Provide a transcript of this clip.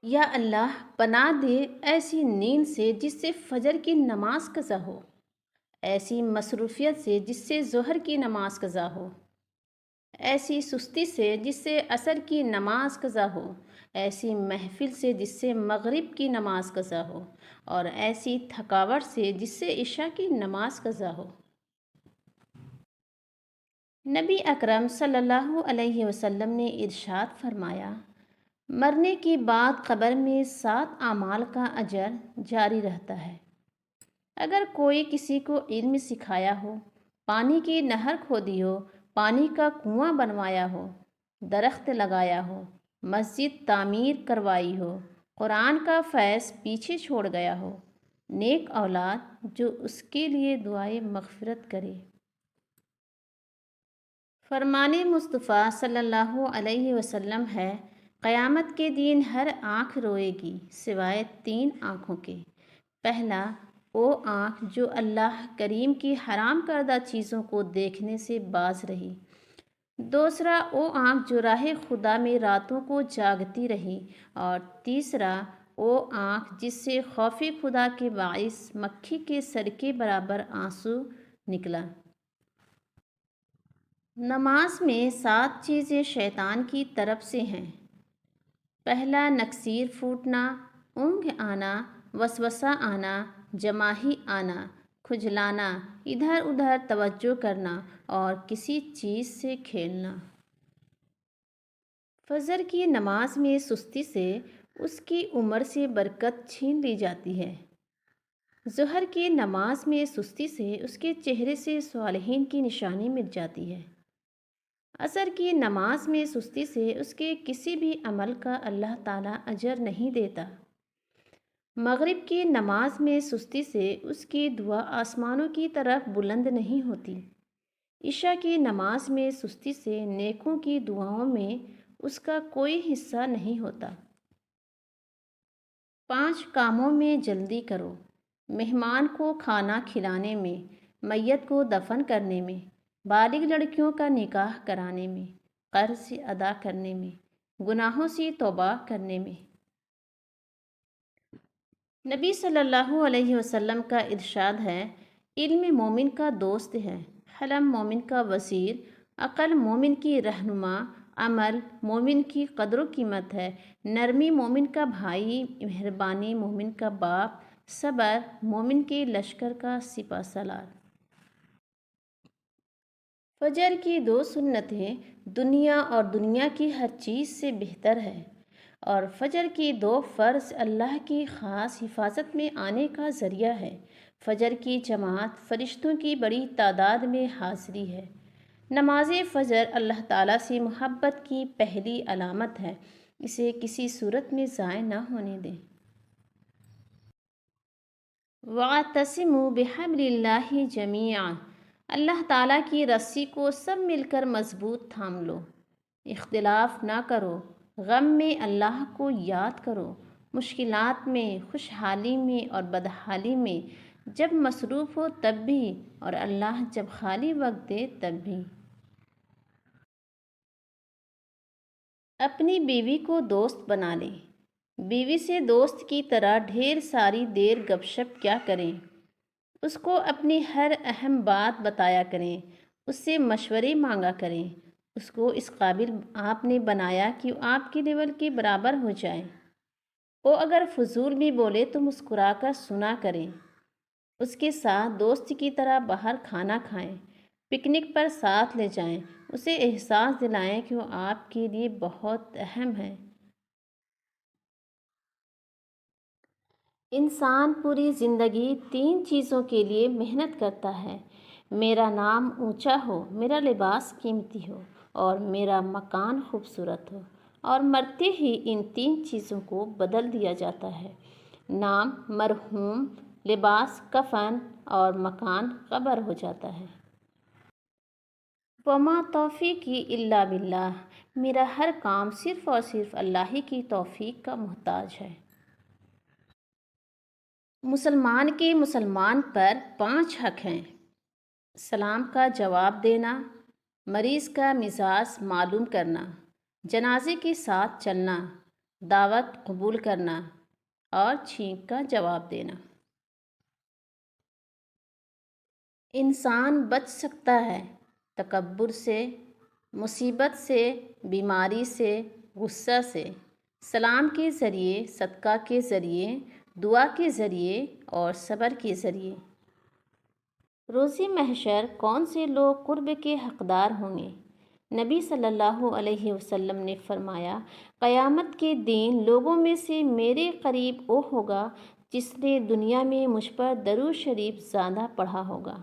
یا اللہ پناہ دے ایسی نیند سے جس سے فجر کی نماز قضا ہو، ایسی مصروفیت سے جس سے ظہر کی نماز قضا ہو، ایسی سستی سے جس سے عصر کی نماز قضا ہو، ایسی محفل سے جس سے مغرب کی نماز قضا ہو، اور ایسی تھکاوٹ سے جس سے عشاء کی نماز قضا ہو۔ نبی اکرم صلی اللہ علیہ وسلم نے ارشاد فرمایا، مرنے کے بعد قبر میں 7 اعمال کا اجر جاری رہتا ہے۔ اگر کوئی کسی کو علم سکھایا ہو، پانی کی نہر کھودی ہو، پانی کا کنواں بنوایا ہو، درخت لگایا ہو، مسجد تعمیر کروائی ہو، قرآن کا فیض پیچھے چھوڑ گیا ہو، نیک اولاد جو اس کے لیے دعائے مغفرت کرے۔ فرمان مصطفیٰ صلی اللہ علیہ وسلم ہے، قیامت کے دن ہر آنکھ روئے گی سوائے 3 آنکھوں کے۔ پہلا، وہ آنکھ جو اللہ کریم کی حرام کردہ چیزوں کو دیکھنے سے باز رہی۔ دوسرا، وہ آنکھ جو راہ خدا میں راتوں کو جاگتی رہی۔ اور تیسرا، وہ آنکھ جس سے خوف خدا کے باعث مکھی کے سر کے برابر آنسو نکلا۔ نماز میں 7 چیزیں شیطان کی طرف سے ہیں۔ پہلا، نکسیر پھوٹنا، اونگ آنا، وسوسہ آنا، جماہی آنا، کھجلانا، ادھر ادھر توجہ کرنا اور کسی چیز سے کھیلنا۔ فجر کی نماز میں سستی سے اس کی عمر سے برکت چھین لی جاتی ہے۔ ظہر کی نماز میں سستی سے اس کے چہرے سے صالحین کی نشانی مٹ جاتی ہے۔ عصر کی نماز میں سستی سے اس کے کسی بھی عمل کا اللہ تعالیٰ اجر نہیں دیتا۔ مغرب کی نماز میں سستی سے اس کی دعا آسمانوں کی طرف بلند نہیں ہوتی۔ عشاء کی نماز میں سستی سے نیکوں کی دعاؤں میں اس کا کوئی حصہ نہیں ہوتا۔ 5 کاموں میں جلدی کرو، مہمان کو کھانا کھلانے میں، میت کو دفن کرنے میں، بالغ لڑکیوں کا نکاح کرانے میں، قرض ادا کرنے میں، گناہوں سے توبہ کرنے میں۔ نبی صلی اللہ علیہ وسلم کا ارشاد ہے، علم مومن کا دوست ہے، حلم مومن کا وزیر، عقل مومن کی رہنما، عمل مومن کی قدر و قیمت ہے، نرمی مومن کا بھائی، مہربانی مومن کا باپ، صبر مومن کے لشکر کا سپہ سالار۔ فجر کی 2 سنتیں دنیا اور دنیا کی ہر چیز سے بہتر ہے، اور فجر کی 2 فرض اللہ کی خاص حفاظت میں آنے کا ذریعہ ہے۔ فجر کی جماعت فرشتوں کی بڑی تعداد میں حاضری ہے۔ نماز فجر اللہ تعالیٰ سے محبت کی پہلی علامت ہے، اسے کسی صورت میں ضائع نہ ہونے دیں۔ وَاعْتَصِمُوا بِحَبْلِ اللَّهِ جَمِيعًا، اللہ تعالیٰ کی رسی کو سب مل کر مضبوط تھام لو۔ اختلاف نہ کرو، غم میں اللہ کو یاد کرو، مشکلات میں، خوشحالی میں اور بدحالی میں، جب مصروف ہو تب بھی اور اللہ جب خالی وقت دے تب بھی۔ اپنی بیوی کو دوست بنا لیں۔ بیوی سے دوست کی طرح ڈھیر ساری دیر گپ شپ کیا کریں، اس کو اپنی ہر اہم بات بتایا کریں، اس سے مشورے مانگا کریں۔ اس کو اس قابل آپ نے بنایا کہ وہ آپ کے لیول کے برابر ہو جائے۔ وہ اگر فضول بھی بولے تو مسکرا کر سنا کریں۔ اس کے ساتھ دوست کی طرح باہر کھانا کھائیں، پکنک پر ساتھ لے جائیں، اسے احساس دلائیں کہ وہ آپ کے لیے بہت اہم ہے۔ انسان پوری زندگی 3 چیزوں کے لیے محنت کرتا ہے، میرا نام اونچا ہو، میرا لباس قیمتی ہو اور میرا مکان خوبصورت ہو، اور مرتے ہی ان 3 چیزوں کو بدل دیا جاتا ہے، نام مرحوم، لباس کفن اور مکان قبر ہو جاتا ہے۔ وما توفیقی الا باللہ، میرا ہر کام صرف اور صرف اللہ ہی کی توفیق کا محتاج ہے۔ مسلمان کے مسلمان پر 5 حق ہیں: سلام کا جواب دینا، مریض کا مزاج معلوم کرنا، جنازے کے ساتھ چلنا، دعوت قبول کرنا اور چھینک کا جواب دینا۔ انسان بچ سکتا ہے تکبر سے، مصیبت سے، بیماری سے، غصہ سے، سلام کے ذریعے، صدقہ کے ذریعے، دعا کے ذریعے اور صبر کے ذریعے۔ روز محشر کون سے لوگ قرب کے حقدار ہوں گے؟ نبی صلی اللہ علیہ وسلم نے فرمایا، قیامت کے دن لوگوں میں سے میرے قریب وہ ہوگا جس نے دنیا میں مجھ پر درود شریف زیادہ پڑھا ہوگا۔